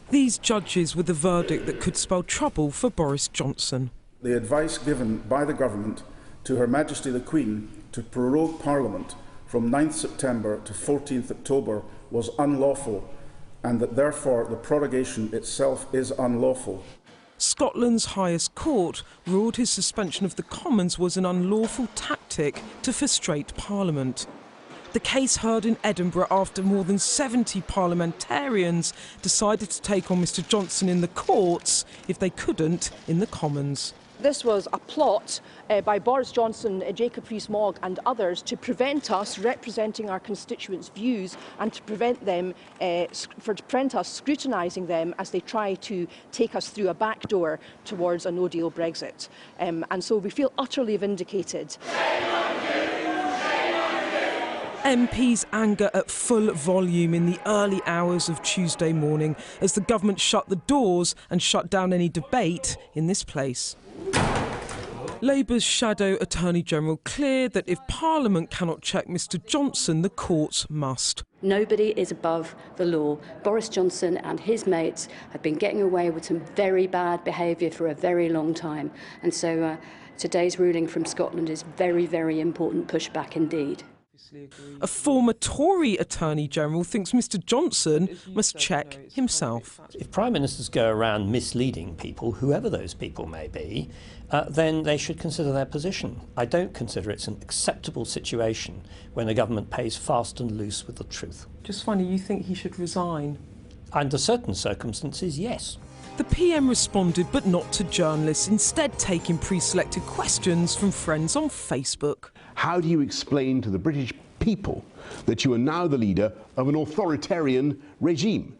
These judges with a verdict that could spell trouble for Boris Johnson. The advice given by the government to Her Majesty the Queen to prorogue Parliament from 9th September to 14th October was unlawful, and that therefore the prorogation itself is unlawful. Scotland's highest court ruled his suspension of the Commons was an unlawful tactic to frustrate Parliament. The case heard in Edinburgh after more than 70 parliamentarians decided to take on Mr Johnson in the courts if they couldn't in the Commons. This was a plot by Boris Johnson, Jacob Rees-Mogg and others to prevent us representing our constituents' views and to prevent them, prevent us scrutinising them as they try to take us through a back door towards a no-deal Brexit. And so we feel utterly vindicated. MPs' anger at full volume in the early hours of Tuesday morning as the government shut the doors and shut down any debate in this place. Labour's Shadow Attorney-General clear that if Parliament cannot check Mr Johnson, the courts must. Nobody is above the law. Boris Johnson and his mates have been getting away with some very bad behaviour for a very long time. And so today's ruling from Scotland is very, very important pushback indeed. A former Tory Attorney-General thinks Mr Johnson must check himself. If Prime Ministers go around misleading people, whoever those people may be, then they should consider their position. I don't consider it's an acceptable situation when the government plays fast and loose with the truth. Just funny, you think he should resign? Under certain circumstances, yes. The PM responded, but not to journalists, instead taking pre-selected questions from friends on Facebook. How do you explain to the British people that you are now the leader of an authoritarian regime?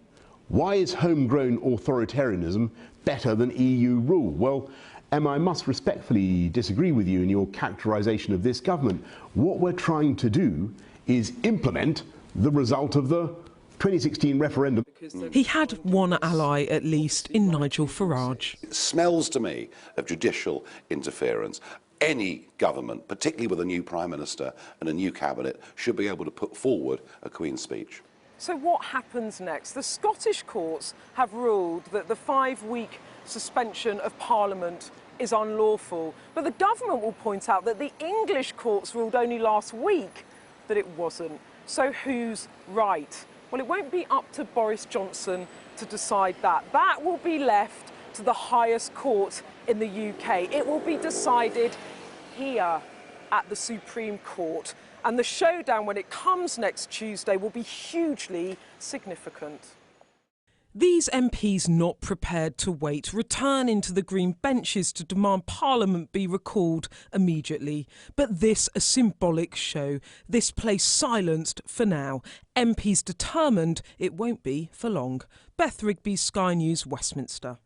Why is homegrown authoritarianism better than EU rule? Well, Emma, I must respectfully disagree with you in your characterisation of this government. What we're trying to do is implement the result of the 2016 referendum. He had one ally, at least, in Nigel Farage. It smells to me of judicial interference. Any government, particularly with a new Prime Minister and a new cabinet, should be able to put forward a Queen's speech. So what happens next? The Scottish courts have ruled that the 5-week suspension of Parliament is unlawful. But the government will point out that the English courts ruled only last week that it wasn't. So who's right? Well, it won't be up to Boris Johnson to decide that. That will be left to the highest court in the UK. It will be decided here at the Supreme Court. And the showdown, when it comes next Tuesday, will be hugely significant. These MPs not prepared to wait return into the green benches to demand Parliament be recalled immediately. But this a symbolic show. This place silenced for now. MPs determined it won't be for long. Beth Rigby, Sky News, Westminster.